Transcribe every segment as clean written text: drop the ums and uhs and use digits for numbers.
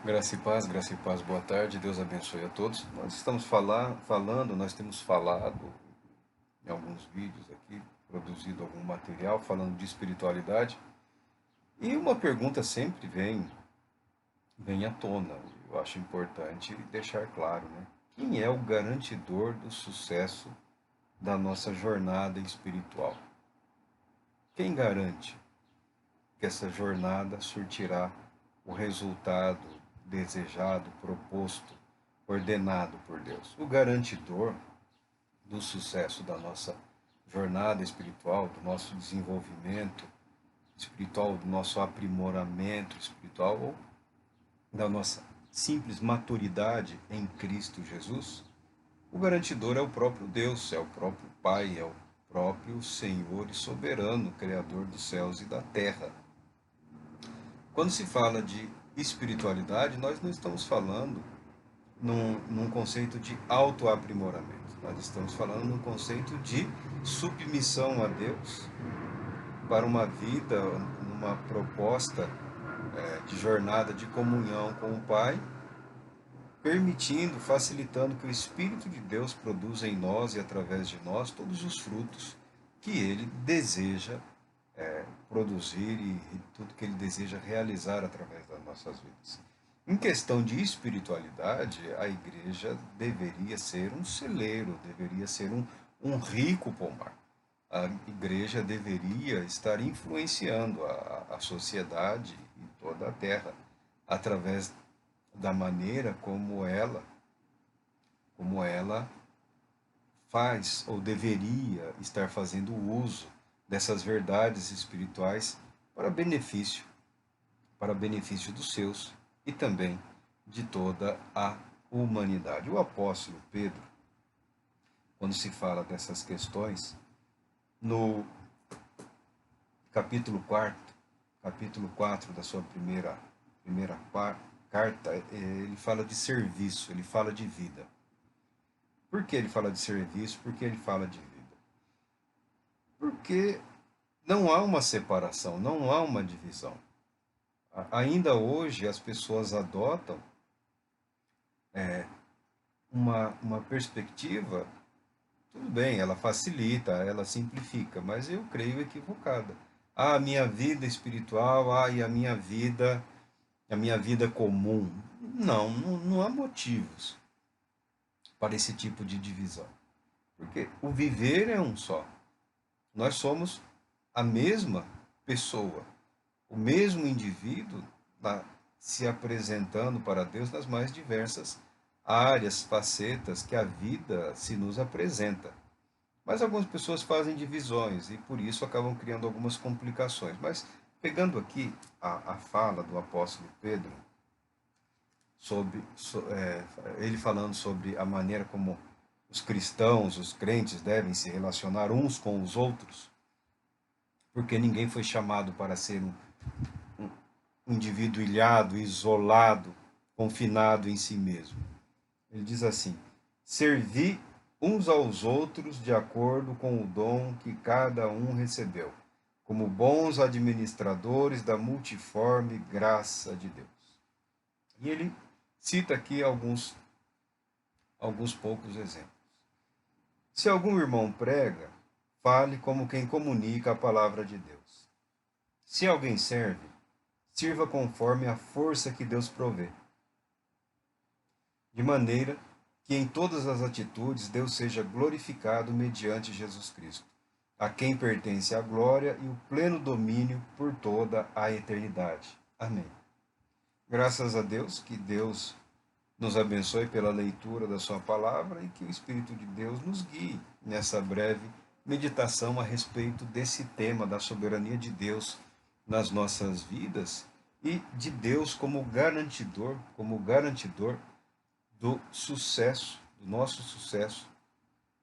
Graça e paz, boa tarde, Deus abençoe a todos. Nós estamos falando, nós temos falado em alguns vídeos aqui, produzido algum material falando de espiritualidade, e uma pergunta sempre vem à tona. Eu acho importante deixar claro, né? Quem é o garantidor do sucesso da nossa jornada espiritual? Quem garante que essa jornada surtirá o resultado desejado, proposto, ordenado por Deus? O garantidor do sucesso da nossa jornada espiritual, do nosso desenvolvimento espiritual, do nosso aprimoramento espiritual, ou da nossa simples maturidade em Cristo Jesus, o garantidor é o próprio Deus, é o próprio Pai, é o próprio Senhor e soberano, Criador dos céus e da terra. Quando se fala de espiritualidade, nós não estamos falando num conceito de autoaprimoramento. Nós estamos falando num conceito de submissão a Deus para uma vida, numa proposta de jornada de comunhão com o Pai, permitindo, facilitando que o Espírito de Deus produza em nós e através de nós todos os frutos que Ele deseja produzir e tudo que Ele deseja realizar através das nossas vidas. Em questão de espiritualidade, a igreja deveria ser um celeiro, deveria ser um rico pomar. A igreja deveria estar influenciando a sociedade e toda a terra através da maneira como ela faz ou deveria estar fazendo uso dessas verdades espirituais para benefício, para benefício dos seus e também de toda a humanidade. O apóstolo Pedro, quando se fala dessas questões, no capítulo 4, capítulo 4 da sua primeira carta, ele fala de serviço, ele fala de vida. Por que ele fala de serviço? Por que ele fala de vida? Porque não há uma separação, não há uma divisão. Ainda hoje as pessoas adotam uma perspectiva, tudo bem, ela facilita, ela simplifica, mas eu creio equivocada. A minha vida espiritual, e a minha vida comum. Não há motivos para esse tipo de divisão. Porque o viver é um só. Nós somos a mesma pessoa, o mesmo indivíduo se apresentando para Deus nas mais diversas áreas, facetas que a vida se nos apresenta. Mas algumas pessoas fazem divisões e por isso acabam criando algumas complicações. Mas pegando aqui a fala do apóstolo Pedro, ele falando sobre a maneira como os cristãos, os crentes devem se relacionar uns com os outros, porque ninguém foi chamado para ser um indivíduo ilhado, isolado, confinado em si mesmo. Ele diz assim: servi uns aos outros de acordo com o dom que cada um recebeu, como bons administradores da multiforme graça de Deus. E ele cita aqui alguns poucos exemplos. Se algum irmão prega, fale como quem comunica a palavra de Deus. Se alguém serve, sirva conforme a força que Deus provê, de maneira que em todas as atitudes Deus seja glorificado mediante Jesus Cristo, a quem pertence a glória e o pleno domínio por toda a eternidade. Amém. Graças a Deus, que Deus nos abençoe pela leitura da sua palavra e que o Espírito de Deus nos guie nessa breve meditação a respeito desse tema da soberania de Deus nas nossas vidas e de Deus como garantidor do sucesso, do nosso sucesso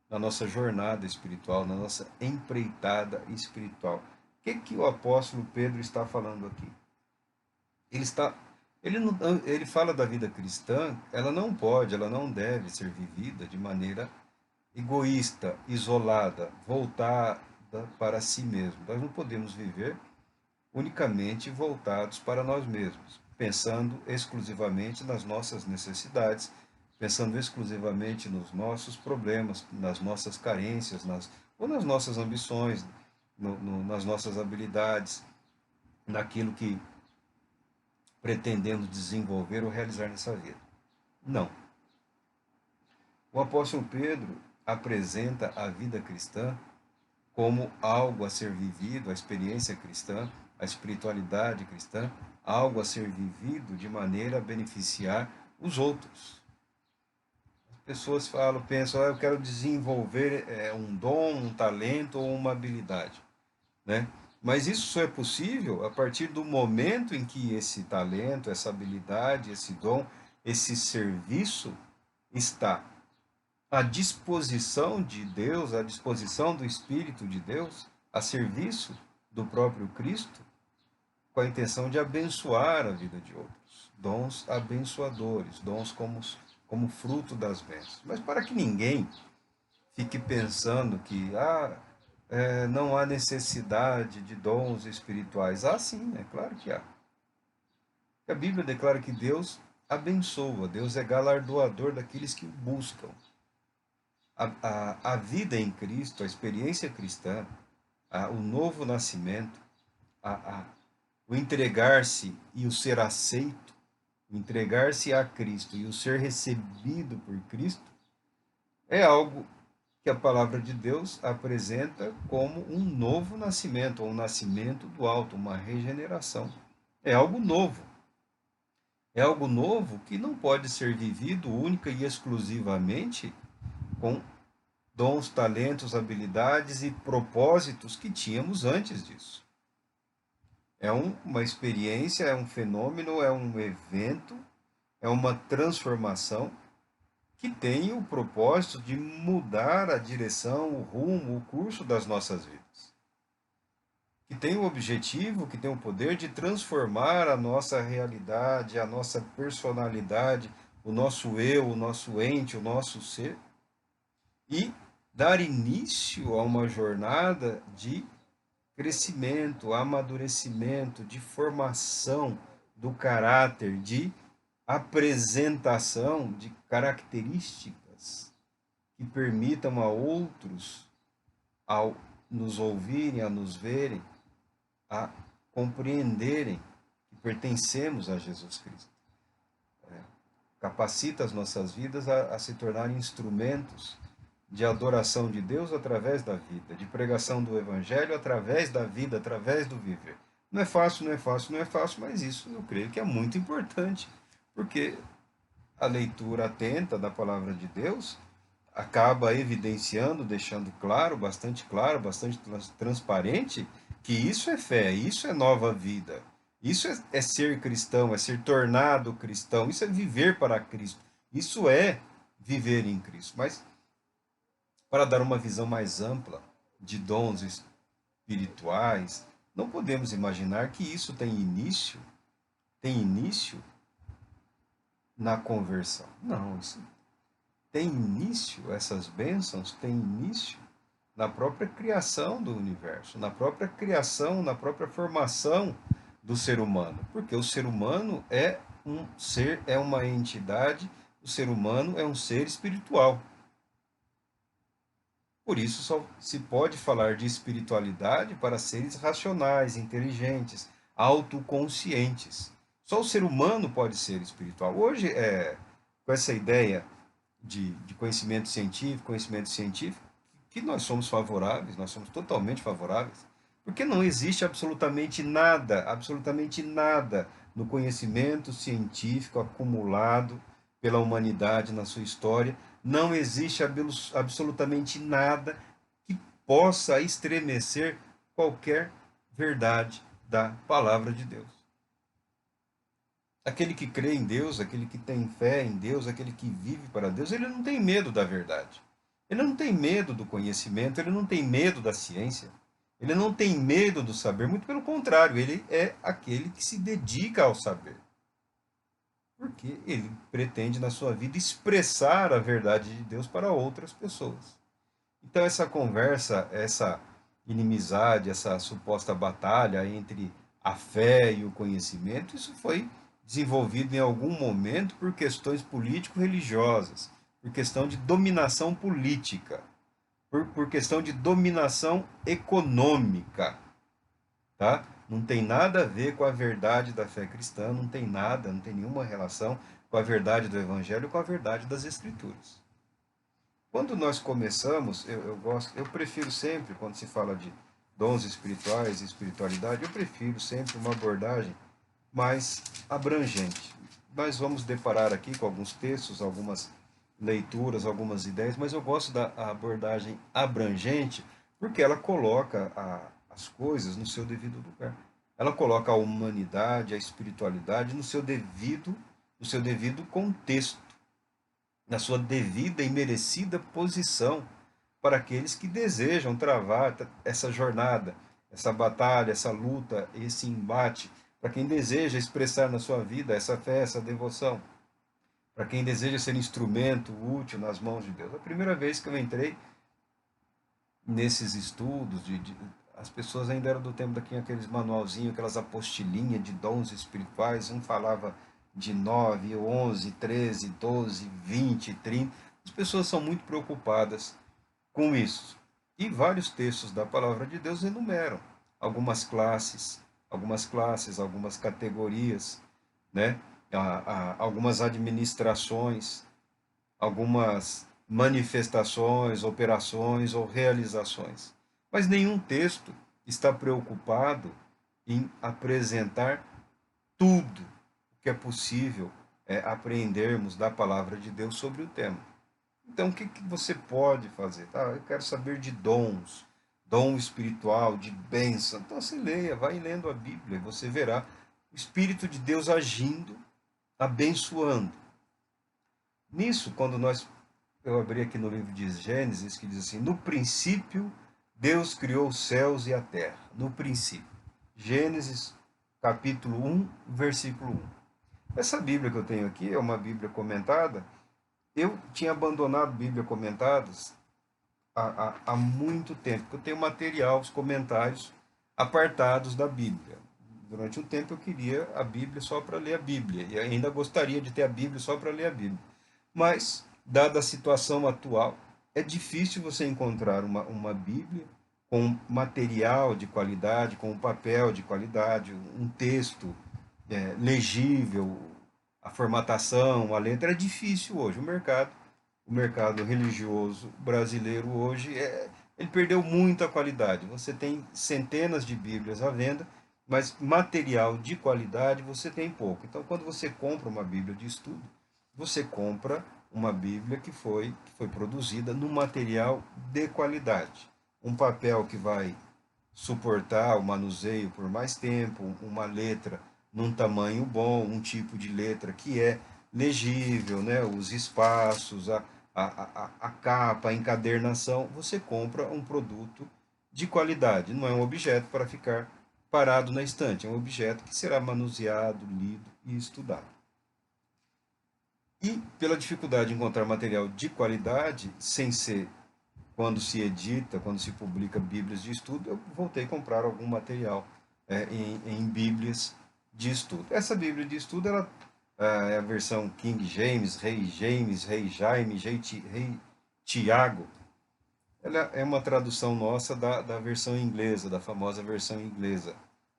na nossa jornada espiritual, na nossa empreitada espiritual. O que o apóstolo Pedro está falando aqui? Ele fala da vida cristã, ela não deve ser vivida de maneira egoísta, isolada, voltada para si mesmo. Nós não podemos viver unicamente voltados para nós mesmos. pensando exclusivamente nas nossas necessidades, pensando exclusivamente nos nossos problemas, nas nossas carências, ou nas nossas ambições, nas nossas habilidades, naquilo que pretendemos desenvolver ou realizar nessa vida. Não. O apóstolo Pedro apresenta a vida cristã como algo a ser vivido, a experiência cristã, a espiritualidade cristã, algo a ser vivido de maneira a beneficiar os outros. As pessoas falam, pensam, eu quero desenvolver um dom, um talento ou uma habilidade, né? Mas isso só é possível a partir do momento em que esse talento, essa habilidade, esse dom, esse serviço está à disposição de Deus, à disposição do Espírito de Deus, a serviço do próprio Cristo, com a intenção de abençoar a vida de outros. Dons abençoadores, dons como fruto das bênçãos. Mas para que ninguém fique pensando que não há necessidade de dons espirituais. Ah, sim, é claro que há. A Bíblia declara que Deus abençoa, Deus é galardoador daqueles que o buscam. A vida em Cristo, a experiência cristã, o novo nascimento, o entregar-se e o ser aceito, o entregar-se a Cristo e o ser recebido por Cristo, é algo que a palavra de Deus apresenta como um novo nascimento, ou um nascimento do alto, uma regeneração. É algo novo. É algo novo que não pode ser vivido única e exclusivamente com dons, talentos, habilidades e propósitos que tínhamos antes disso. É uma experiência, é um fenômeno, é um evento, é uma transformação que tem o propósito de mudar a direção, o rumo, o curso das nossas vidas. Que tem o objetivo, que tem o poder de transformar a nossa realidade, a nossa personalidade, o nosso eu, o nosso ente, o nosso ser, e dar início a uma jornada de crescimento, amadurecimento, de formação do caráter, de apresentação de características que permitam a outros, ao nos ouvirem, a nos verem, a compreenderem que pertencemos a Jesus Cristo. Capacita as nossas vidas a se tornarem instrumentos de adoração de Deus através da vida, de pregação do Evangelho através da vida, através do viver. Não é fácil, não é fácil, não é fácil, mas isso eu creio que é muito importante, porque a leitura atenta da palavra de Deus acaba evidenciando, deixando claro, bastante transparente, que isso é fé, isso é nova vida, isso é ser cristão, é ser tornado cristão, isso é viver para Cristo, isso é viver em Cristo. Mas para dar uma visão mais ampla de dons espirituais, não podemos imaginar que isso tem início na conversão. Não, isso tem início, essas bênçãos têm início na própria criação do universo, na própria criação, na própria formação do ser humano. Porque o ser humano é um ser, é uma entidade, o ser humano é um ser espiritual. Por isso só se pode falar de espiritualidade para seres racionais, inteligentes, autoconscientes. Só o ser humano pode ser espiritual. Hoje, com essa ideia de conhecimento científico, que nós somos favoráveis, nós somos totalmente favoráveis, porque não existe absolutamente nada no conhecimento científico acumulado pela humanidade na sua história, não existe absolutamente nada que possa estremecer qualquer verdade da palavra de Deus. Aquele que crê em Deus, aquele que tem fé em Deus, aquele que vive para Deus, ele não tem medo da verdade. Ele não tem medo do conhecimento, ele não tem medo da ciência, ele não tem medo do saber, muito pelo contrário, ele é aquele que se dedica ao saber. Porque ele pretende na sua vida expressar a verdade de Deus para outras pessoas. Então essa conversa, essa inimizade, essa suposta batalha entre a fé e o conhecimento, isso foi desenvolvido em algum momento por questões político-religiosas, por questão de dominação política, por questão de dominação econômica, tá? Não tem nada a ver com a verdade da fé cristã, não tem nada, não tem nenhuma relação com a verdade do Evangelho, com a verdade das Escrituras. Quando nós começamos, eu prefiro sempre, quando se fala de dons espirituais e espiritualidade, eu prefiro sempre uma abordagem mais abrangente. Nós vamos deparar aqui com alguns textos, algumas leituras, algumas ideias, mas eu gosto da abordagem abrangente porque ela coloca as coisas no seu devido lugar. Ela coloca a humanidade, a espiritualidade no seu devido contexto, na sua devida e merecida posição para aqueles que desejam travar essa jornada, essa batalha, essa luta, esse embate, para quem deseja expressar na sua vida essa fé, essa devoção, para quem deseja ser instrumento útil nas mãos de Deus. A primeira vez que eu entrei nesses estudos, as pessoas ainda eram do tempo daqueles aqueles manualzinhos, aquelas apostilinhas de dons espirituais, um falava de 9, 11, 13, 12, 20, 30. As pessoas são muito preocupadas com isso. E vários textos da palavra de Deus enumeram algumas classes, algumas categorias, né? Algumas administrações, algumas manifestações, operações ou realizações. Mas nenhum texto está preocupado em apresentar tudo o que é possível apreendermos da palavra de Deus sobre o tema. Então, o que você pode fazer? Tá, eu quero saber de dons, dom espiritual, de bênção. Então, você leia, vai lendo a Bíblia e você verá o Espírito de Deus agindo, abençoando. Nisso, eu abri aqui no livro de Gênesis, que diz assim, no princípio, Deus criou os céus e a terra. No princípio. Gênesis, capítulo 1, versículo 1. Essa Bíblia que eu tenho aqui é uma Bíblia comentada. Eu tinha abandonado Bíblia comentadas há muito tempo, porque eu tenho material, os comentários apartados da Bíblia. Durante um tempo eu queria a Bíblia só para ler a Bíblia, e ainda gostaria de ter a Bíblia só para ler a Bíblia. Mas, dada a situação atual, é difícil você encontrar uma Bíblia com material de qualidade, com um papel de qualidade, um texto legível, a formatação, a letra. É difícil hoje. O mercado religioso brasileiro hoje, ele perdeu muita qualidade. Você tem centenas de Bíblias à venda, mas material de qualidade você tem pouco. Então, quando você compra uma Bíblia de estudo, você compra uma Bíblia que foi produzida no material de qualidade. Um papel que vai suportar o manuseio por mais tempo, uma letra num tamanho bom, um tipo de letra que é legível, né? Os espaços, a capa, a encadernação. Você compra um produto de qualidade, não é um objeto para ficar parado na estante, é um objeto que será manuseado, lido e estudado. E pela dificuldade de encontrar material de qualidade, sem ser quando se edita, quando se publica Bíblias de estudo, eu voltei a comprar algum material em Bíblias de estudo. Essa Bíblia de estudo é a versão King James, Rei James, Rei Jaime, Rei Tiago. Ela é uma tradução nossa da versão inglesa, da famosa versão inglesa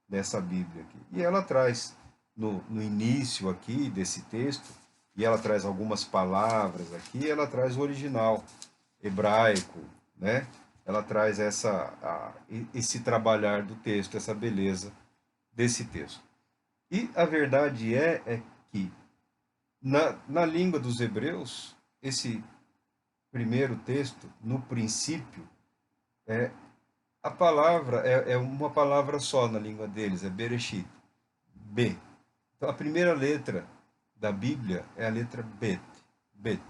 dessa Bíblia aqui. E ela traz, no início aqui desse texto, e ela traz algumas palavras aqui, ela traz o original hebraico, né? Ela traz esse trabalhar do texto, essa beleza desse texto. E a verdade é que, na língua dos hebreus, esse primeiro texto, no princípio, a palavra é uma palavra só na língua deles, é Bereshit, B. Então, a primeira letra da Bíblia é a letra Bet. Bet.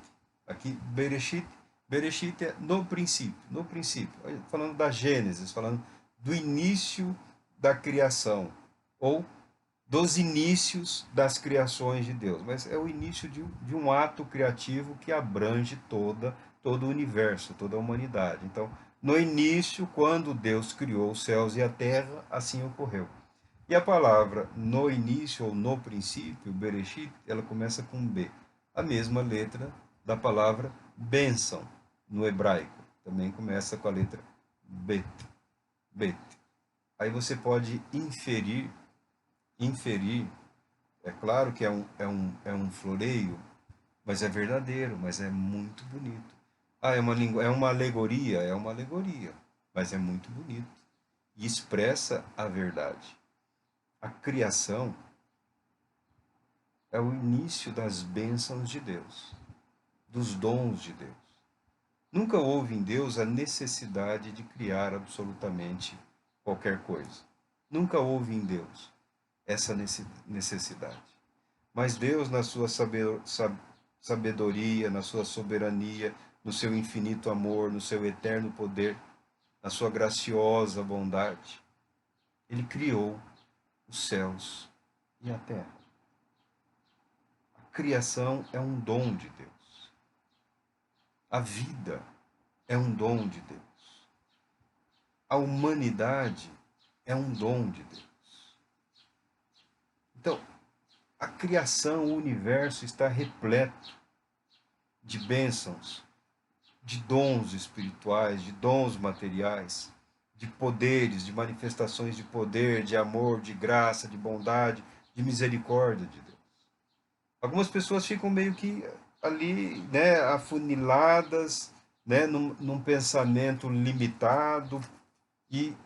Aqui, Bereshit. Bereshit é no princípio. No princípio. Falando da Gênesis, falando do início da criação. Ou dos inícios das criações de Deus. Mas é o início de um ato criativo que abrange todo o universo, toda a humanidade. Então, no início, quando Deus criou os céus e a terra, assim ocorreu. E a palavra no início ou no princípio, Bereshit, ela começa com B. A mesma letra da palavra bênção no hebraico. Também começa com a letra Bet. Bet. Aí você pode inferir, é claro que é um floreio, mas é verdadeiro, mas é muito bonito. Ah, é uma alegoria, mas é muito bonito. E expressa a verdade. A criação é o início das bênçãos de Deus, dos dons de Deus. Nunca houve em Deus a necessidade de criar absolutamente qualquer coisa. Nunca houve em Deus essa necessidade. Mas Deus, na sua sabedoria, na sua soberania, no seu infinito amor, no seu eterno poder, na sua graciosa bondade, Ele criou os céus e a terra. A criação é um dom de Deus. A vida é um dom de Deus. A humanidade é um dom de Deus. Então, a criação, o universo está repleto de bênçãos, de dons espirituais, de dons materiais, de poderes, de manifestações de poder, de amor, de graça, de bondade, de misericórdia de Deus. Algumas pessoas ficam meio que ali, né, afuniladas, né, num pensamento limitado e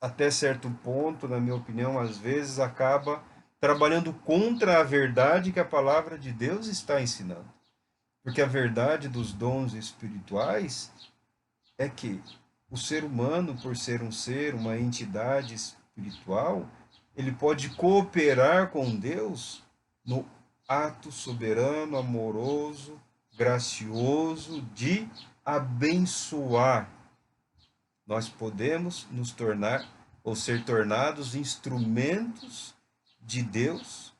até certo ponto, na minha opinião, às vezes acaba trabalhando contra a verdade que a palavra de Deus está ensinando. Porque a verdade dos dons espirituais é que o ser humano, por ser um ser, uma entidade espiritual, ele pode cooperar com Deus no ato soberano, amoroso, gracioso de abençoar. Nós podemos nos tornar ou ser tornados instrumentos de Deus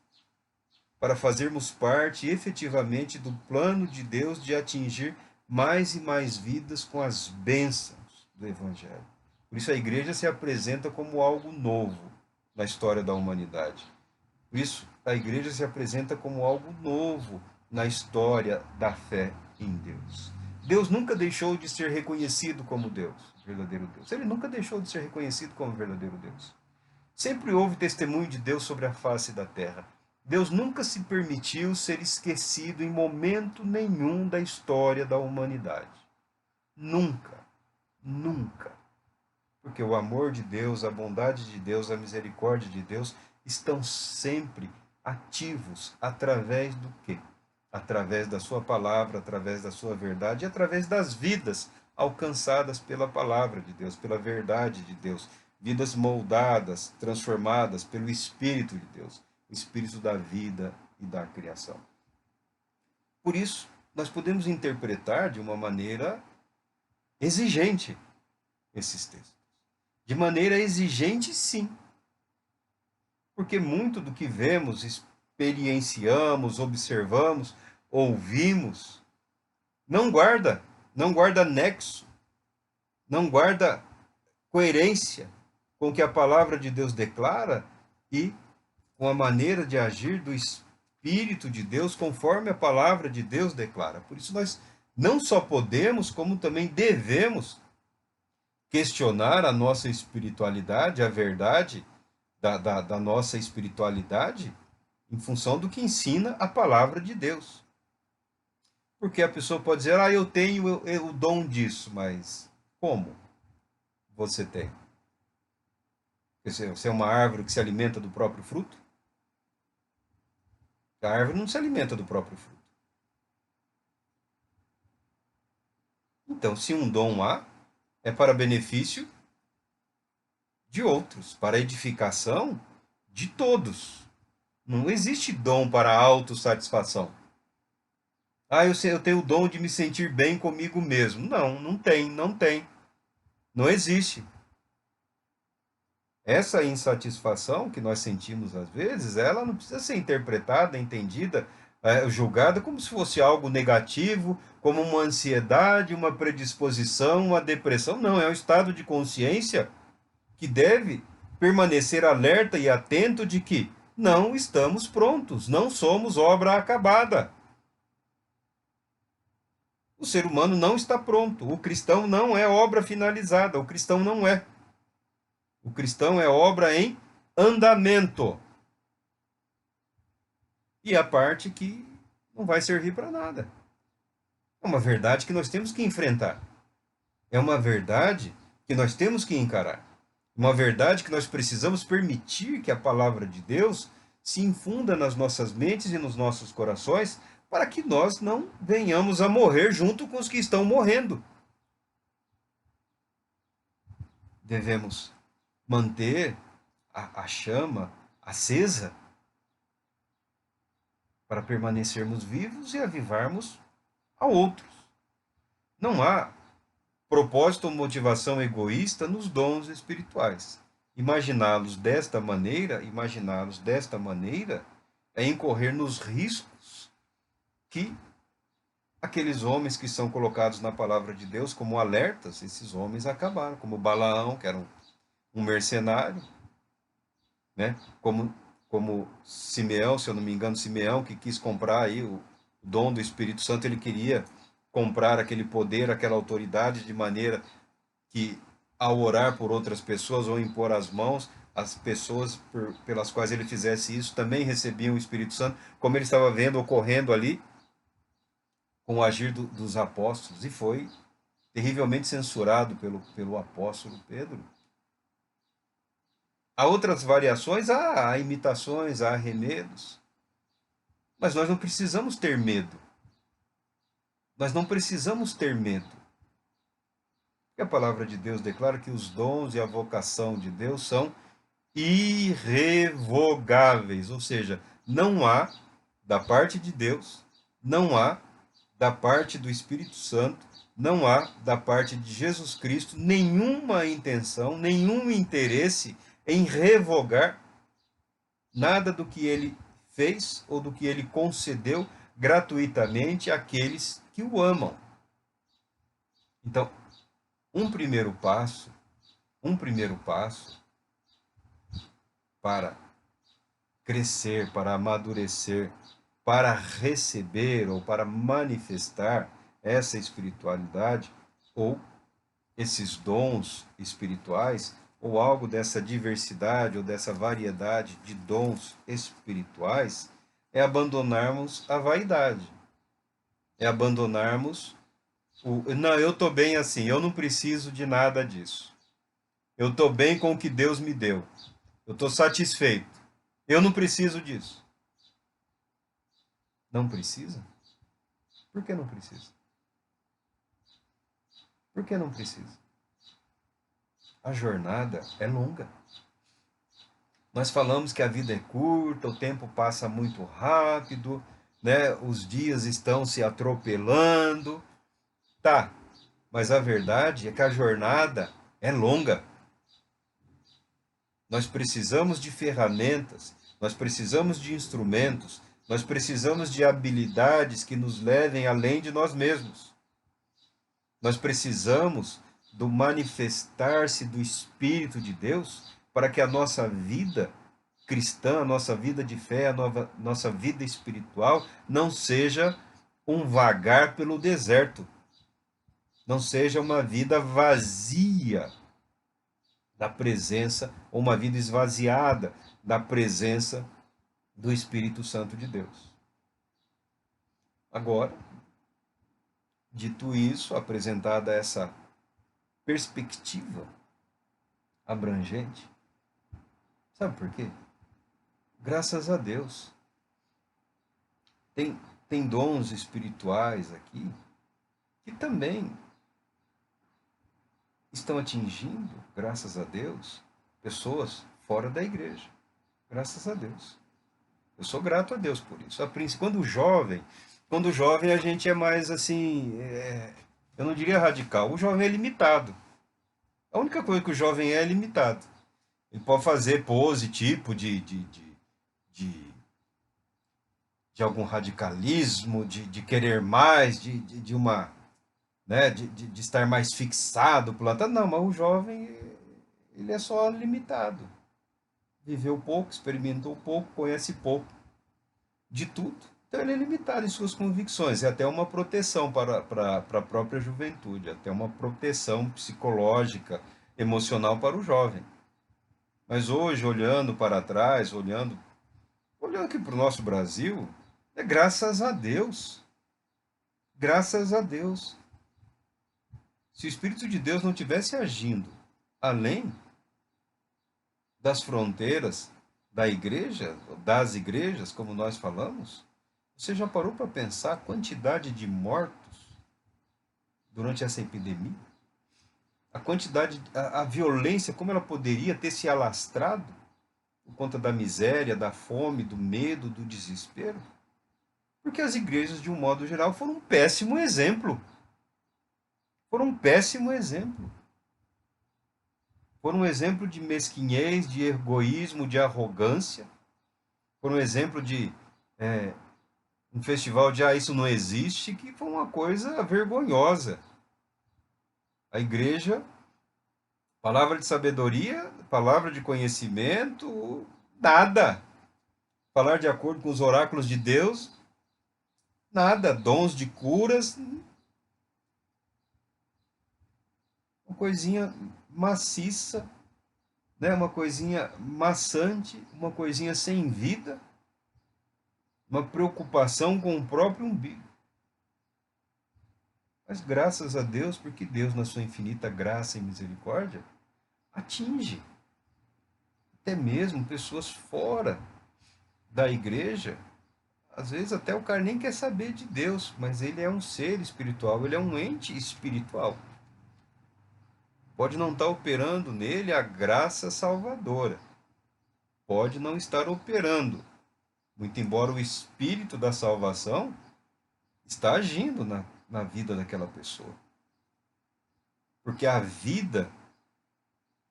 para fazermos parte efetivamente do plano de Deus de atingir mais e mais vidas com as bênçãos do Evangelho. Por isso a igreja se apresenta como algo novo na história da humanidade. Por isso a igreja se apresenta como algo novo na história da fé em Deus. Deus nunca deixou de ser reconhecido como Deus, verdadeiro Deus. Ele nunca deixou de ser reconhecido como verdadeiro Deus. Sempre houve testemunho de Deus sobre a face da terra. Deus nunca se permitiu ser esquecido em momento nenhum da história da humanidade. Nunca. Nunca. Porque o amor de Deus, a bondade de Deus, a misericórdia de Deus estão sempre ativos através do quê? Através da sua palavra, através da sua verdade e através das vidas alcançadas pela palavra de Deus, pela verdade de Deus. Vidas moldadas, transformadas pelo Espírito de Deus, o Espírito da vida e da criação. Por isso, nós podemos interpretar de uma maneira exigente esses textos. De maneira exigente, sim. Porque muito do que vemos, experienciamos, observamos, ouvimos, não guarda nexo, não guarda coerência com o que a palavra de Deus declara e com a maneira de agir do Espírito de Deus conforme a palavra de Deus declara. Por isso nós não só podemos, como também devemos questionar a nossa espiritualidade, a verdade da nossa espiritualidade em função do que ensina a palavra de Deus. Porque a pessoa pode dizer, eu tenho o dom disso, mas como você tem? Você é uma árvore que se alimenta do próprio fruto? A árvore não se alimenta do próprio fruto. Então, se um dom há, é para benefício de outros, para edificação de todos. Não existe dom para autossatisfação. Eu tenho o dom de me sentir bem comigo mesmo. Não tem. Não existe. Essa insatisfação que nós sentimos às vezes, ela não precisa ser interpretada, entendida, julgada como se fosse algo negativo, como uma ansiedade, uma predisposição, uma depressão. Não, é um estado de consciência que deve permanecer alerta e atento de que não estamos prontos, não somos obra acabada. O ser humano não está pronto, o cristão não é obra finalizada, o cristão não é. O cristão é obra em andamento. E a parte que não vai servir para nada. É uma verdade que nós temos que enfrentar. É uma verdade que nós temos que encarar. Uma verdade que nós precisamos permitir que a palavra de Deus se infunda nas nossas mentes e nos nossos corações, para que nós não venhamos a morrer junto com os que estão morrendo. Devemos manter a chama acesa para permanecermos vivos e avivarmos a outros. Não há propósito ou motivação egoísta nos dons espirituais. Imaginá-los desta maneira é incorrer nos riscos que aqueles homens que são colocados na palavra de Deus como alertas, esses homens acabaram, como Balaão, que era um mercenário, né? Como Simeão, se eu não me engano, Simeão, que quis comprar aí o dom do Espírito Santo, ele queria comprar aquele poder, aquela autoridade, de maneira que, ao orar por outras pessoas ou impor as mãos, as pessoas pelas quais ele fizesse isso também recebiam o Espírito Santo, como ele estava vendo ocorrendo ali com o agir dos apóstolos, e foi terrivelmente censurado pelo apóstolo Pedro. Há outras variações, há imitações, há arremedos, mas nós não precisamos ter medo. Nós não precisamos ter medo. Porque a palavra de Deus declara que os dons e a vocação de Deus são irrevogáveis, ou seja, não há da parte de Deus, não há da parte do Espírito Santo, não há da parte de Jesus Cristo nenhuma intenção, nenhum interesse em revogar nada do que ele fez ou do que ele concedeu gratuitamente àqueles que o amam. Então, um primeiro passo para crescer, para amadurecer, para receber ou para manifestar essa espiritualidade ou esses dons espirituais, ou algo dessa diversidade ou dessa variedade de dons espirituais, é abandonarmos a vaidade. É abandonarmos não, eu estou bem assim, eu não preciso de nada disso. Eu estou bem com o que Deus me deu. Eu estou satisfeito. Eu não preciso disso. Não precisa? Por que não precisa? Por que não precisa? A jornada é longa. Nós falamos que a vida é curta, o tempo passa muito rápido, né? Os dias estão se atropelando. Tá, mas a verdade é que a jornada é longa. Nós precisamos de ferramentas, nós precisamos de instrumentos, nós precisamos de habilidades que nos levem além de nós mesmos. Nós precisamos do manifestar-se do Espírito de Deus para que a nossa vida cristã, a nossa vida de fé, nossa vida espiritual não seja um vagar pelo deserto, não seja uma vida vazia da presença, ou uma vida esvaziada da presença do Espírito Santo de Deus. Agora, dito isso, apresentada essa perspectiva abrangente, sabe por quê? Graças a Deus. Tem dons espirituais aqui que também estão atingindo, graças a Deus, pessoas fora da igreja. Graças a Deus. Eu sou grato a Deus por isso. Quando jovem a gente é mais assim, eu não diria radical, o jovem é limitado. A única coisa que o jovem é limitado. Ele pode fazer pose, tipo de algum radicalismo, de querer mais, de uma, né, de estar mais fixado, plantado. Não, mas o jovem, ele é só limitado. viveu pouco, experimentou pouco, conhece pouco de tudo. Então ele é limitado em suas convicções, é até uma proteção para a própria juventude, até uma proteção psicológica, emocional para o jovem. Mas hoje, olhando para trás, olhando aqui para o nosso Brasil, é graças a Deus. Graças a Deus. Se o Espírito de Deus não tivesse agindo além das fronteiras da igreja, das igrejas, como nós falamos, você já parou para pensar a quantidade de mortos durante essa epidemia? A quantidade, a violência, como ela poderia ter se alastrado por conta da miséria, da fome, do medo, do desespero? Porque as igrejas, de um modo geral, foram um péssimo exemplo. Foram um péssimo exemplo. Foram um exemplo de mesquinhez, de egoísmo, de arrogância. Foram um exemplo de um festival de isso não existe, que foi uma coisa vergonhosa. A igreja, palavra de sabedoria, palavra de conhecimento, nada. Falar de acordo com os oráculos de Deus, nada. Dons de curas, uma coisinha maciça, né? Uma coisinha maçante, uma coisinha sem vida, uma preocupação com o próprio umbigo. Mas graças a Deus, porque Deus, na sua infinita graça e misericórdia, atinge até mesmo pessoas fora da igreja. Às vezes até o cara nem quer saber de Deus, mas ele é um ser espiritual, ele é um ente espiritual. Pode não estar operando nele a graça salvadora. Pode não estar operando, muito embora o espírito da salvação está agindo na vida daquela pessoa. Porque a vida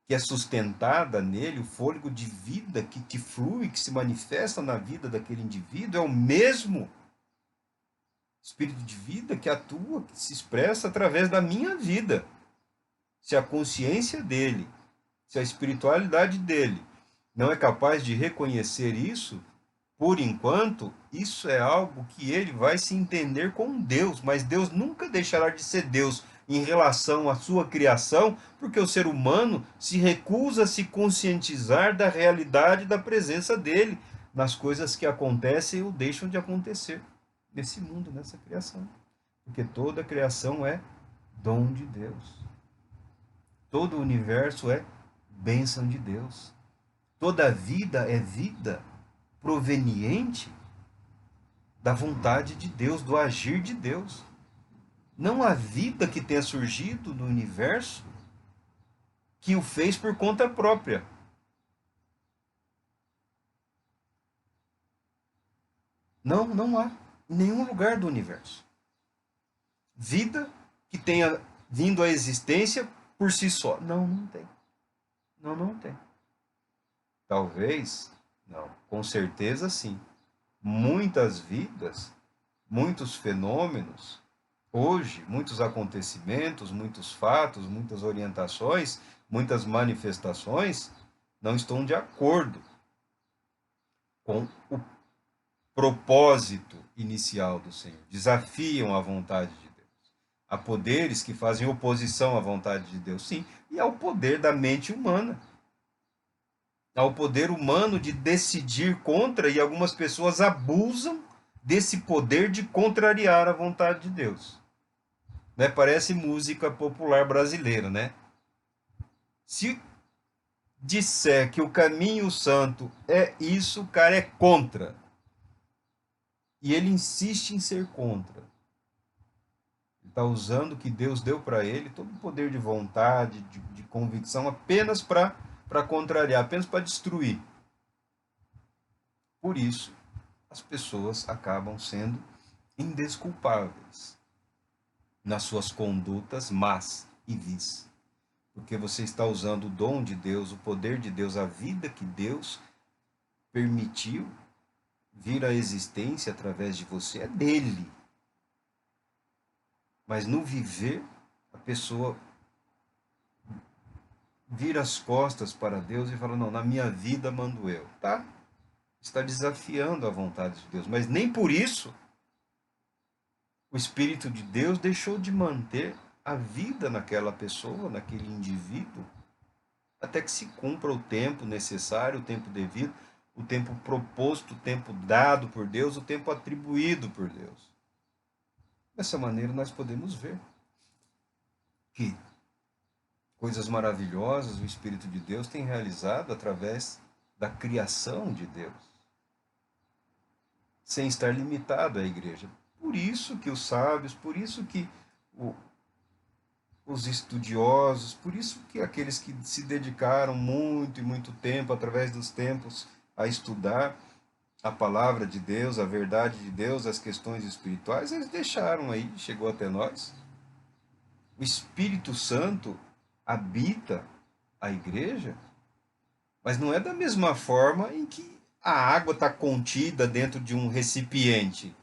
que é sustentada nele, o fôlego de vida que flui, que se manifesta na vida daquele indivíduo, é o mesmo espírito de vida que atua, que se expressa através da minha vida. Se a consciência dele, se a espiritualidade dele não é capaz de reconhecer isso, por enquanto, isso é algo que ele vai se entender com Deus, mas Deus nunca deixará de ser Deus em relação à sua criação, porque o ser humano se recusa a se conscientizar da realidade da presença dele nas coisas que acontecem ou deixam de acontecer nesse mundo, nessa criação. Porque toda a criação é dom de Deus. Todo o universo é bênção de Deus. Toda vida é vida proveniente da vontade de Deus, do agir de Deus. Não há vida que tenha surgido no universo que o fez por conta própria. Não, não há em nenhum lugar do universo. Vida que tenha vindo à existência por si só. Não, não tem. Não, não tem. Talvez, não, com certeza sim. Muitas vidas, muitos fenômenos, hoje, muitos acontecimentos, muitos fatos, muitas orientações, muitas manifestações não estão de acordo com o propósito inicial do Senhor. Desafiam a vontade de Deus. Há poderes que fazem oposição à vontade de Deus, sim, e ao poder da mente humana. Ao poder humano de decidir contra, e algumas pessoas abusam desse poder de contrariar a vontade de Deus. Né? Parece música popular brasileira, né? Se disser que o caminho santo é isso, o cara é contra. E ele insiste em ser contra. Ele está usando o que Deus deu para ele, todo o poder de vontade, de convicção, apenas para contrariar, apenas para destruir. Por isso, as pessoas acabam sendo indesculpáveis nas suas condutas más e vis. Porque você está usando o dom de Deus, o poder de Deus, a vida que Deus permitiu vir à existência através de você, é dele. Mas no viver, a pessoa vira as costas para Deus e fala, não, na minha vida mando eu. Tá? Está desafiando a vontade de Deus. Mas nem por isso o Espírito de Deus deixou de manter a vida naquela pessoa, naquele indivíduo, até que se cumpra o tempo necessário, o tempo devido, o tempo proposto, o tempo dado por Deus, o tempo atribuído por Deus. Dessa maneira nós podemos ver que coisas maravilhosas o Espírito de Deus tem realizado através da criação de Deus, sem estar limitado à igreja. Por isso que os sábios, por isso que os estudiosos, por isso que aqueles que se dedicaram muito e muito tempo, através dos tempos, a estudar a palavra de Deus, a verdade de Deus, as questões espirituais, eles deixaram aí, chegou até nós. O Espírito Santo habita a igreja, mas não é da mesma forma em que a água está contida dentro de um recipiente.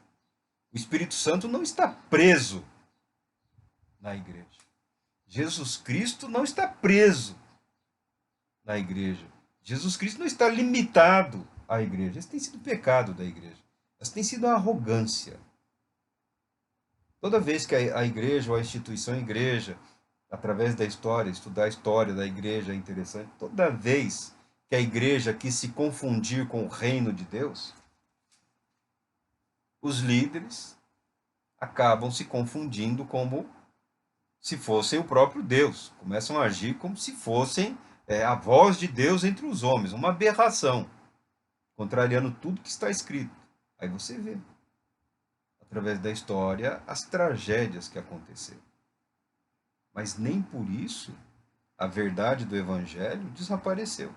O Espírito Santo não está preso na igreja. Jesus Cristo não está preso na igreja. Jesus Cristo não está limitado à igreja. Esse tem sido o pecado da igreja. Essa tem sido a arrogância. Toda vez que a igreja ou a instituição igreja, através da história, estudar a história da igreja é interessante, toda vez que a igreja quis se confundir com o reino de Deus, os líderes acabam se confundindo como se fossem o próprio Deus. Começam a agir como se fossem a voz de Deus entre os homens. Uma aberração, contrariando tudo que está escrito. Aí você vê, através da história, as tragédias que aconteceram. Mas nem por isso a verdade do Evangelho desapareceu.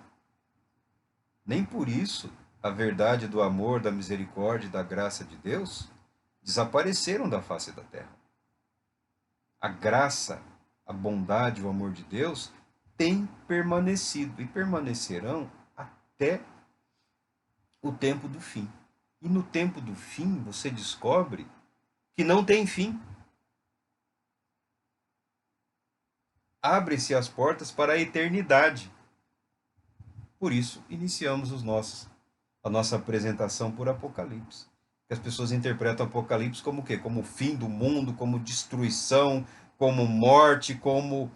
Nem por isso a verdade do amor, da misericórdia e da graça de Deus desapareceram da face da terra. A graça, a bondade, o amor de Deus têm permanecido e permanecerão até o tempo do fim. E no tempo do fim você descobre que não tem fim. Abrem-se as portas para a eternidade. Por isso, iniciamos a nossa apresentação por Apocalipse. Que as pessoas interpretam Apocalipse como o quê? Como o fim do mundo, como destruição, como morte, como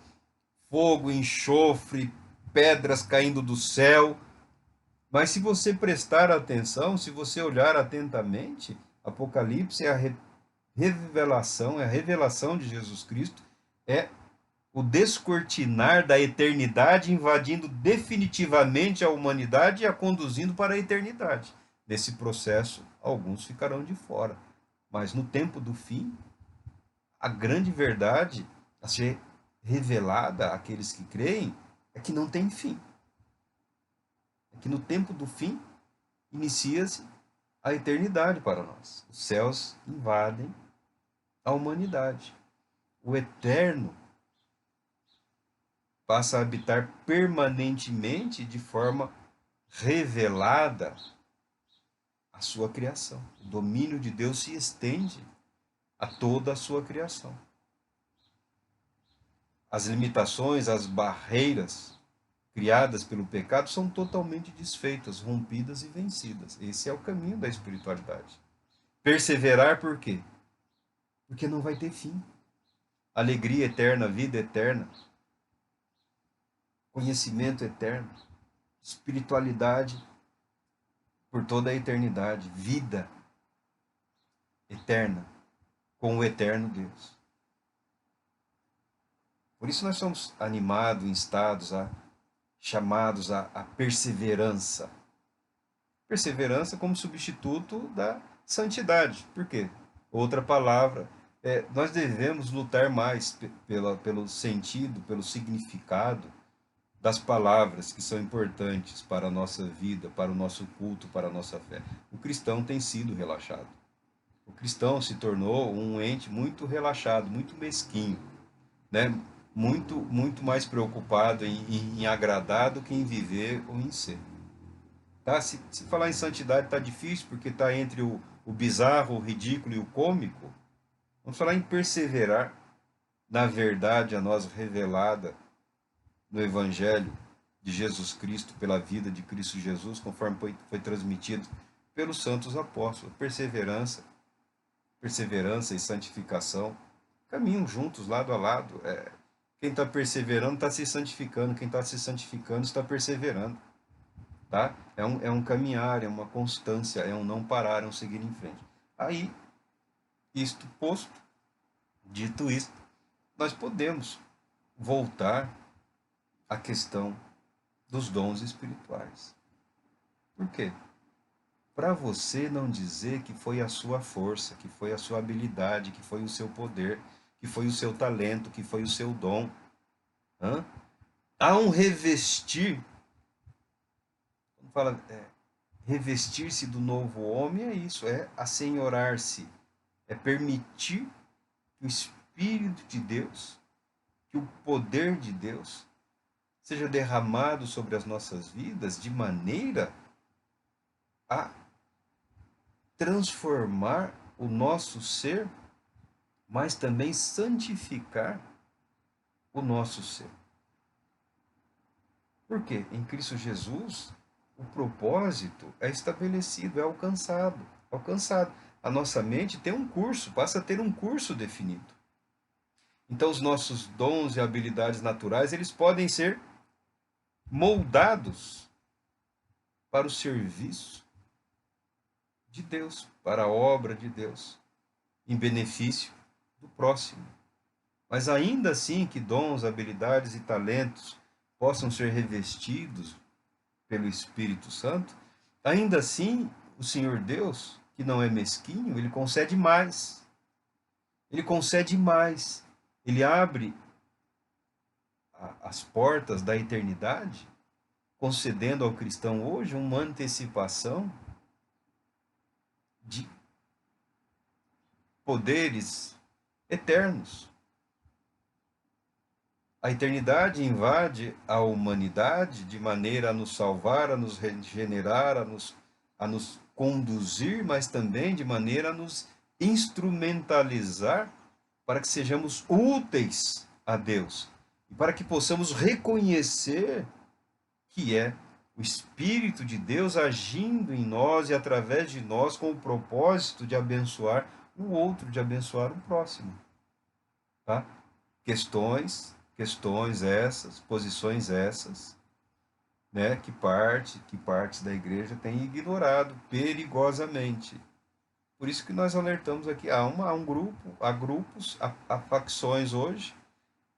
fogo, enxofre, pedras caindo do céu. Mas se você prestar atenção, se você olhar atentamente, Apocalipse é a revelação, é a revelação de Jesus Cristo, é o descortinar da eternidade, invadindo definitivamente a humanidade e a conduzindo para a eternidade. Nesse processo, alguns ficarão de fora. Mas no tempo do fim, a grande verdade a ser revelada àqueles que creem é que não tem fim. É que no tempo do fim, inicia-se a eternidade para nós. Os céus invadem a humanidade. O eterno passa a habitar permanentemente, de forma revelada, a sua criação. O domínio de Deus se estende a toda a sua criação. As limitações, as barreiras criadas pelo pecado são totalmente desfeitas, rompidas e vencidas. Esse é o caminho da espiritualidade. Perseverar por quê? Porque não vai ter fim. Alegria eterna, vida eterna, conhecimento eterno, espiritualidade por toda a eternidade, vida eterna com o eterno Deus. Por isso nós somos animados, instados, chamados à perseverança. Perseverança como substituto da santidade. Por quê? Outra palavra, nós devemos lutar mais pelo sentido, pelo significado das palavras que são importantes para a nossa vida, para o nosso culto, para a nossa fé. O cristão tem sido relaxado. O cristão se tornou um ente muito relaxado, muito mesquinho, né? Muito mais preocupado em agradar do que em viver ou em ser. Tá? Se falar em santidade está difícil, porque está entre o bizarro, o ridículo e o cômico. Vamos falar em perseverar na verdade a nós revelada no Evangelho de Jesus Cristo, pela vida de Cristo Jesus, conforme foi transmitido pelos santos apóstolos. Perseverança e santificação caminham juntos, lado a lado. Quem está perseverando está se santificando, quem está se santificando está perseverando. Tá? É um caminhar, é uma constância, é um não parar, é um seguir em frente. Aí, isto posto, dito isto, nós podemos voltar à questão dos dons espirituais. Por quê? Para você não dizer que foi a sua força, que foi a sua habilidade, que foi o seu poder, que foi o seu talento, que foi o seu dom. Há um revestir, quando fala revestir-se do novo homem, é isso, é assenhorar-se, é permitir que o Espírito de Deus, que o poder de Deus seja derramado sobre as nossas vidas de maneira a transformar o nosso ser, mas também santificar o nosso ser. Porque em Cristo Jesus, o propósito é estabelecido, é alcançado. A nossa mente tem um curso, passa a ter um curso definido. Então, os nossos dons e habilidades naturais, eles podem ser moldados para o serviço de Deus, para a obra de Deus, em benefício do próximo. Mas ainda assim que dons, habilidades e talentos possam ser revestidos pelo Espírito Santo, ainda assim o Senhor Deus, que não é mesquinho, ele concede mais. Ele concede mais. Ele abre as portas da eternidade, concedendo ao cristão hoje uma antecipação de poderes eternos. A eternidade invade a humanidade de maneira a nos salvar, a nos regenerar, a nos conduzir, mas também de maneira a nos instrumentalizar para que sejamos úteis a Deus e para que possamos reconhecer que é o Espírito de Deus agindo em nós e através de nós com o propósito de abençoar o outro, de abençoar o próximo. Tá? Questões essas, posições essas, né, que partes da igreja têm ignorado perigosamente. Por isso que nós alertamos aqui, há um grupo, há grupos, há facções hoje,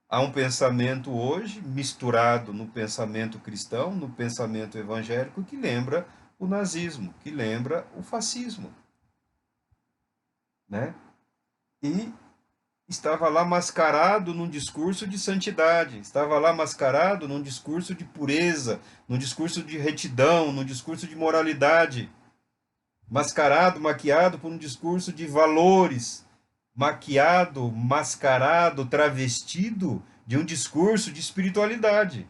há um pensamento hoje misturado no pensamento cristão, no pensamento evangélico, que lembra o nazismo, que lembra o fascismo, né? E estava lá mascarado num discurso de santidade, estava lá mascarado num discurso de pureza, num discurso de retidão, num discurso de moralidade, mascarado, maquiado por um discurso de valores, maquiado, mascarado, travestido de um discurso de espiritualidade.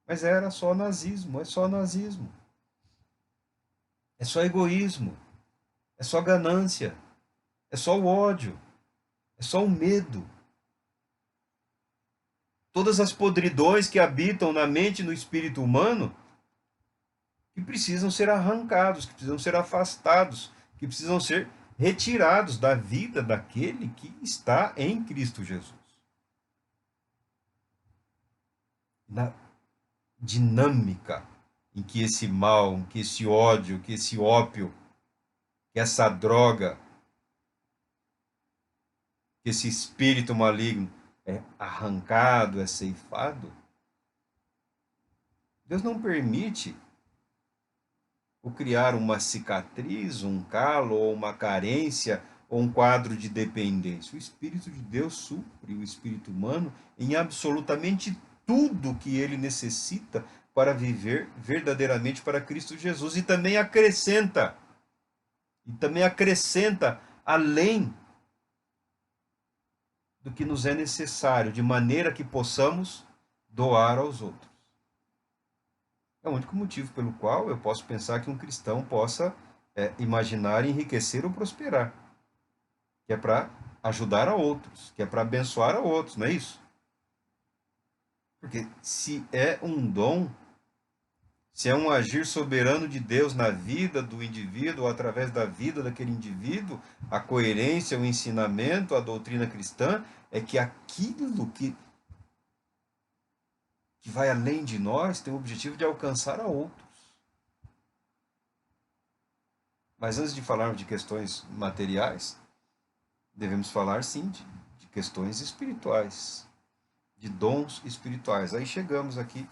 Mas era só nazismo, é só nazismo. É só egoísmo, é só ganância, é só o ódio. É só o medo. Todas as podridões que habitam na mente e no espírito humano que precisam ser arrancados, que precisam ser afastados, que precisam ser retirados da vida daquele que está em Cristo Jesus. Na dinâmica em que esse mal, que esse ódio, que esse ópio, que essa droga, que esse espírito maligno é arrancado, é ceifado, Deus não permite o criar uma cicatriz, um calo, ou uma carência, ou um quadro de dependência. O Espírito de Deus supre o espírito humano em absolutamente tudo que ele necessita para viver verdadeiramente para Cristo Jesus. E também acrescenta além do que nos é necessário, de maneira que possamos doar aos outros. É o único motivo pelo qual eu posso pensar que um cristão possa imaginar enriquecer ou prosperar, que é para ajudar a outros, que é para abençoar a outros, não é isso? Porque se é um dom, se é um agir soberano de Deus na vida do indivíduo, ou através da vida daquele indivíduo, a coerência, o ensinamento, a doutrina cristã, é que aquilo que vai além de nós tem o objetivo de alcançar a outros. Mas antes de falarmos de questões materiais, devemos falar sim de questões espirituais, de dons espirituais. Aí chegamos aqui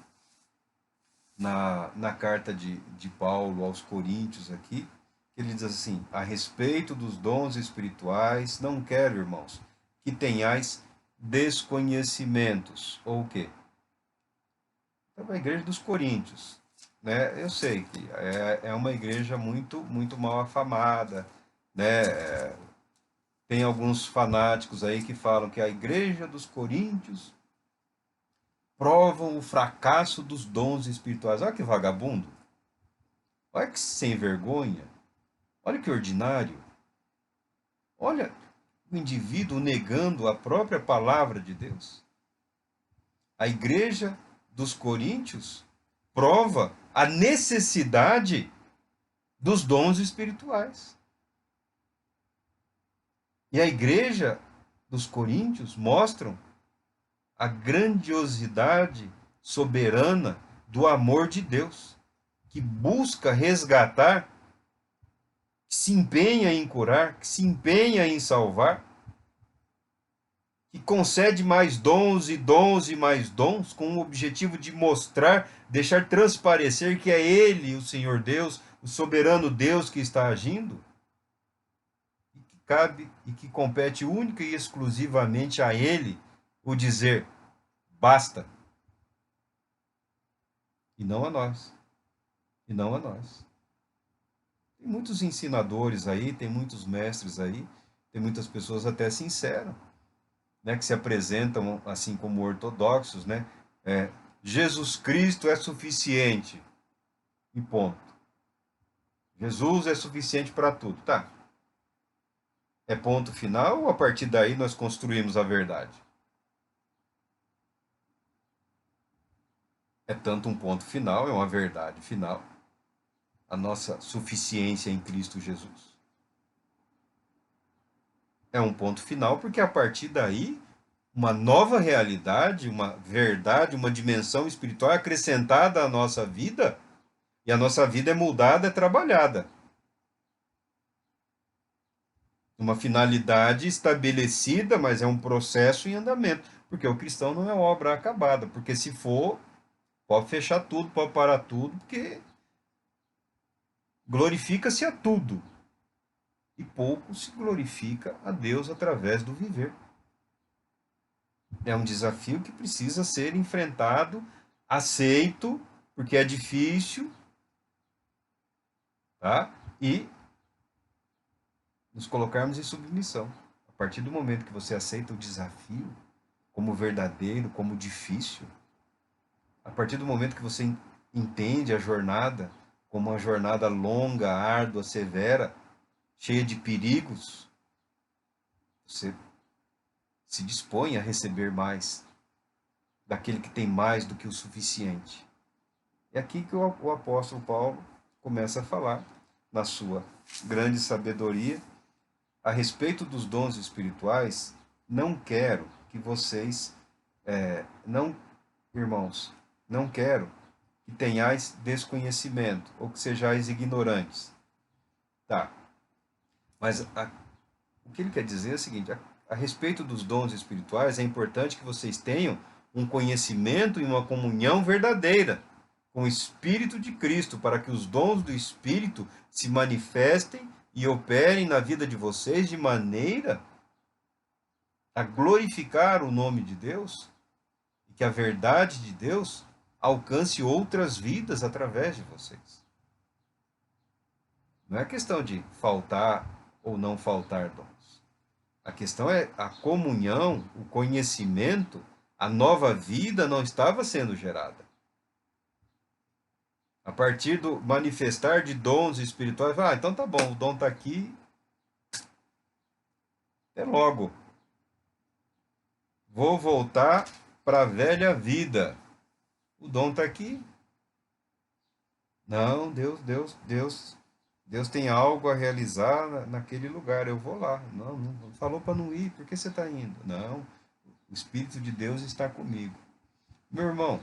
na carta de Paulo aos Coríntios aqui, ele diz assim, a respeito dos dons espirituais, não quero, irmãos, que tenhais desconhecimentos, ou o quê? Então, a igreja dos Coríntios, né? Eu sei que é uma igreja muito mal afamada, né? Tem alguns fanáticos aí que falam que a igreja dos Coríntios provam o fracasso dos dons espirituais. Olha que vagabundo. Olha que sem vergonha. Olha que ordinário. Olha o indivíduo negando a própria palavra de Deus. A igreja dos Coríntios prova a necessidade dos dons espirituais. E a igreja dos Coríntios mostram a grandiosidade soberana do amor de Deus, que busca resgatar, que se empenha em curar, que se empenha em salvar, que concede mais dons e dons e mais dons, com o objetivo de mostrar, deixar transparecer que é Ele, o Senhor Deus, o soberano Deus que está agindo, e que cabe e que compete única e exclusivamente a Ele o dizer basta, e não a nós, e não a nós. Tem muitos ensinadores aí, tem muitos mestres aí, tem muitas pessoas até sinceras, né, que se apresentam assim como ortodoxos, né? Jesus Cristo é suficiente e ponto. Jesus é suficiente para tudo, tá? É ponto final ou a partir daí nós construímos a verdade? É tanto um ponto final, é uma verdade final, a nossa suficiência em Cristo Jesus. É um ponto final porque a partir daí uma nova realidade, uma verdade, uma dimensão espiritual é acrescentada à nossa vida e a nossa vida é mudada, é trabalhada. Uma finalidade estabelecida, mas é um processo em andamento, porque o cristão não é obra acabada, porque se for, pode fechar tudo, pode parar tudo, porque glorifica-se a tudo e pouco se glorifica a Deus através do viver. É um desafio que precisa ser enfrentado, aceito, porque é difícil, tá? E nos colocarmos em submissão. A partir do momento que você aceita o desafio como verdadeiro, como difícil, a partir do momento que você entende a jornada como uma jornada longa, árdua, severa, cheia de perigos, você se dispõe a receber mais daquele que tem mais do que o suficiente. É aqui que o apóstolo Paulo começa a falar, na sua grande sabedoria, a respeito dos dons espirituais. Não quero que vocês, não, irmãos, não quero que tenhais desconhecimento ou que sejais ignorantes. Tá, mas o que ele quer dizer é o seguinte, a respeito dos dons espirituais, é importante que vocês tenham um conhecimento e uma comunhão verdadeira com o Espírito de Cristo, para que os dons do Espírito se manifestem e operem na vida de vocês de maneira a glorificar o nome de Deus e que a verdade de Deus alcance outras vidas através de vocês. Não é questão de faltar ou não faltar dons. A questão é a comunhão, o conhecimento, a nova vida não estava sendo gerada. A partir do manifestar de dons espirituais, então tá bom, o dom está aqui, até logo. Vou voltar para a velha vida. O dom está aqui. Não, Deus tem algo a realizar naquele lugar. Eu vou lá. Não, não falou para não ir. Por que você está indo? Não, o Espírito de Deus está comigo. Meu irmão,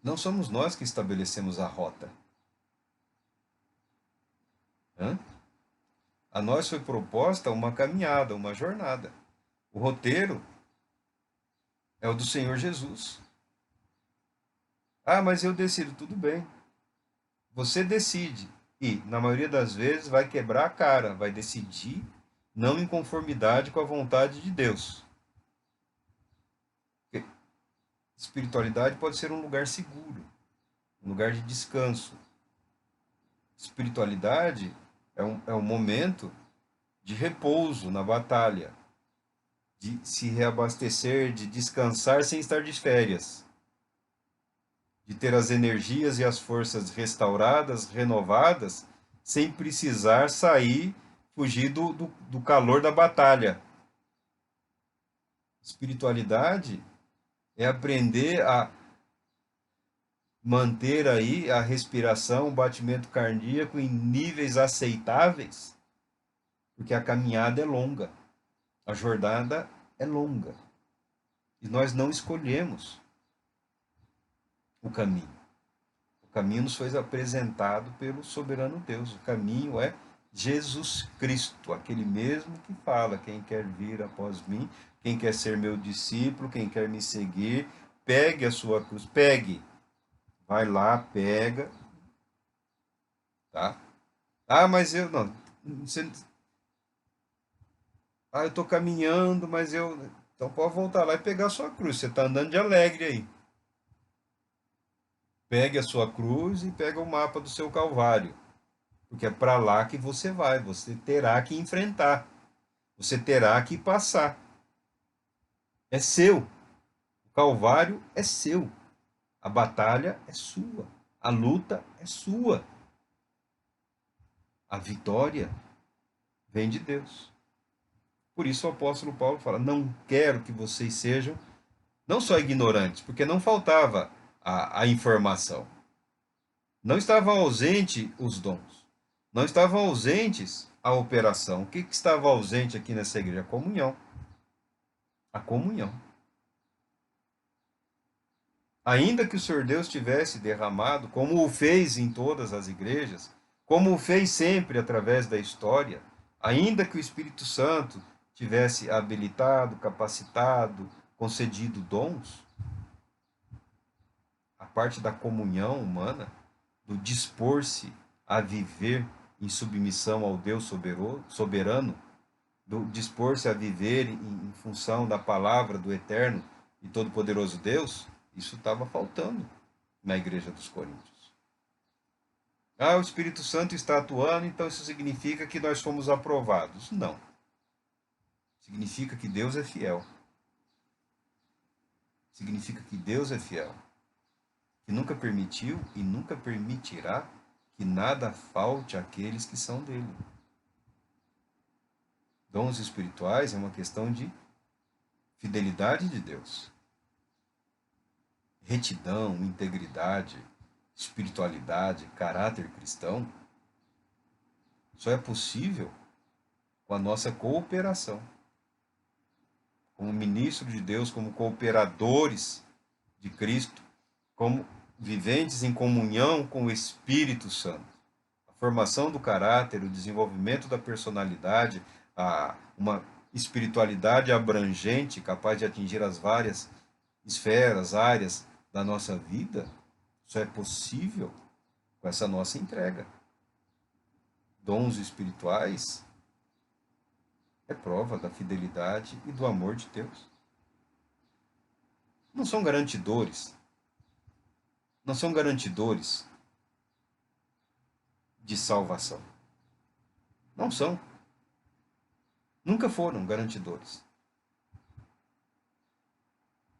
não somos nós que estabelecemos a rota. Hã? A nós foi proposta uma caminhada, uma jornada. O roteiro é o do Senhor Jesus. Ah, mas eu decido. Tudo bem. Você decide. E, na maioria das vezes, vai quebrar a cara, vai decidir não em conformidade com a vontade de Deus. Porque espiritualidade pode ser um lugar seguro, um lugar de descanso. Espiritualidade é um momento de repouso na batalha, de se reabastecer, de descansar sem estar de férias, de ter as energias e as forças restauradas, renovadas, sem precisar sair, fugir do calor da batalha. Espiritualidade é aprender a manter aí a respiração, o batimento cardíaco em níveis aceitáveis, porque a caminhada é longa, a jornada é longa. E nós não escolhemos o caminho. O caminho nos foi apresentado pelo soberano Deus. O caminho é Jesus Cristo, aquele mesmo que fala: quem quer vir após mim, quem quer ser meu discípulo, quem quer me seguir, pegue a sua cruz, pegue. Vai lá, pega, tá? Ah, mas eu não. Você, eu tô caminhando, mas eu. Então pode voltar lá e pegar a sua cruz. Você tá andando de alegre aí. Pegue a sua cruz e pega o mapa do seu Calvário, porque é para lá que você vai. Você terá que enfrentar. Você terá que passar. É seu. O Calvário é seu. A batalha é sua. A luta é sua. A vitória vem de Deus. Por isso o apóstolo Paulo fala: não quero que vocês sejam não só ignorantes, porque não faltava a informação. Não estavam ausentes os dons. Não estavam ausentes a operação. O que estava ausente aqui nessa igreja? A comunhão. A comunhão. Ainda que o Senhor Deus tivesse derramado, como o fez em todas as igrejas, como o fez sempre através da história, ainda que o Espírito Santo tivesse habilitado, capacitado, concedido dons, a parte da comunhão humana, do dispor-se a viver em submissão ao Deus soberano, do dispor-se a viver em função da palavra do eterno e todo-poderoso Deus, isso estava faltando na igreja dos Coríntios. Ah, o Espírito Santo está atuando, então isso significa que nós fomos aprovados. Não. Significa que Deus é fiel. Significa que Deus é fiel. Que nunca permitiu e nunca permitirá que nada falte àqueles que são dele. Dons espirituais é uma questão de fidelidade de Deus. Retidão, integridade, espiritualidade, caráter cristão, só é possível com a nossa cooperação. Como ministro de Deus, como cooperadores de Cristo, como viventes em comunhão com o Espírito Santo. A formação do caráter, o desenvolvimento da personalidade, uma espiritualidade abrangente, capaz de atingir as várias esferas, áreas da nossa vida, só é possível com essa nossa entrega. Dons espirituais é prova da fidelidade e do amor de Deus. Não são garantidores. Não são garantidores de salvação. Não são. Nunca foram garantidores.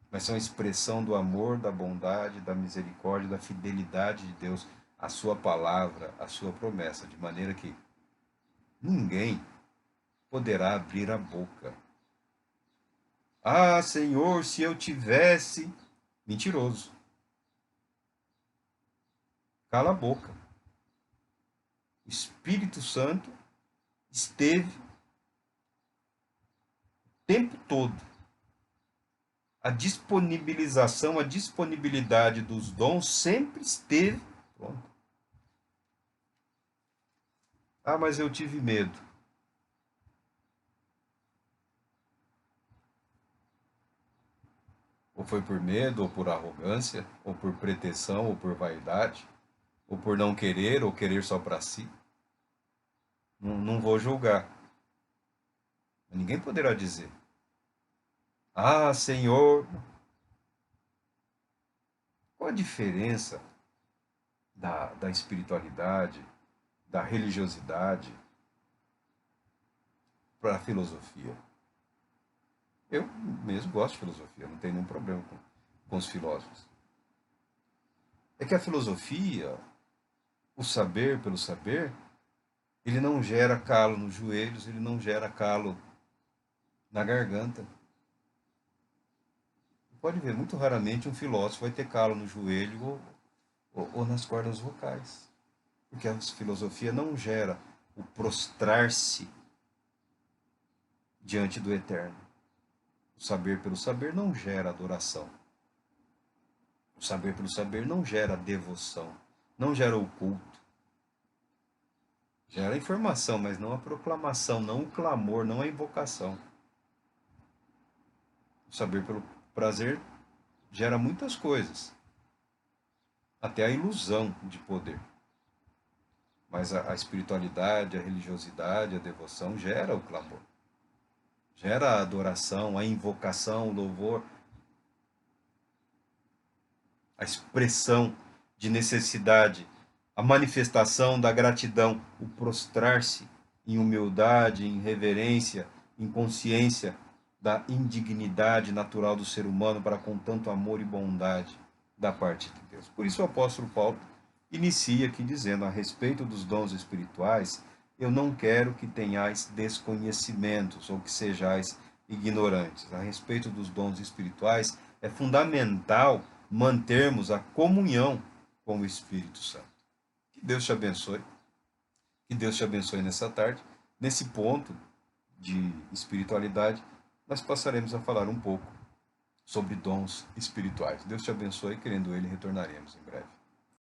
Mas são a expressão do amor, da bondade, da misericórdia, da fidelidade de Deus, a sua palavra, a sua promessa, de maneira que ninguém poderá abrir a boca Ah, Senhor, se eu tivesse. Mentiroso. Cala a boca. O Espírito Santo esteve o tempo todo. A disponibilização, a disponibilidade dos dons sempre esteve. Pronto. Ah, mas eu tive medo. Ou foi por medo, ou por arrogância, ou por pretensão, ou por vaidade, ou por não querer, ou querer só para si. Não vou julgar. Ninguém poderá dizer: Ah, Senhor. Qual a diferença da espiritualidade, da religiosidade para a filosofia? Eu mesmo gosto de filosofia, não tenho nenhum problema com os filósofos. É que a filosofia, o saber pelo saber, ele não gera calo nos joelhos, ele não gera calo na garganta. Pode ver, muito raramente um filósofo vai ter calo no joelho ou nas cordas vocais. Porque a filosofia não gera o prostrar-se diante do eterno. O saber pelo saber não gera adoração. O saber pelo saber não gera devoção. Não gera o culto. Gera a informação, mas não a proclamação, não o clamor, não a invocação. O saber pelo prazer gera muitas coisas. Até a ilusão de poder. Mas a espiritualidade, a religiosidade, a devoção gera o clamor. Gera a adoração, a invocação, o louvor, a expressão de necessidade, a manifestação da gratidão, o prostrar-se em humildade, em reverência, em consciência da indignidade natural do ser humano para com tanto amor e bondade da parte de Deus. Por isso o apóstolo Paulo inicia aqui dizendo: a respeito dos dons espirituais, eu não quero que tenhais desconhecimentos ou que sejais ignorantes. A respeito dos dons espirituais, é fundamental mantermos a comunhão com o Espírito Santo. Que Deus te abençoe. Que Deus te abençoe nessa tarde. Nesse ponto de espiritualidade, nós passaremos a falar um pouco sobre dons espirituais. Deus te abençoe, querendo Ele, retornaremos em breve.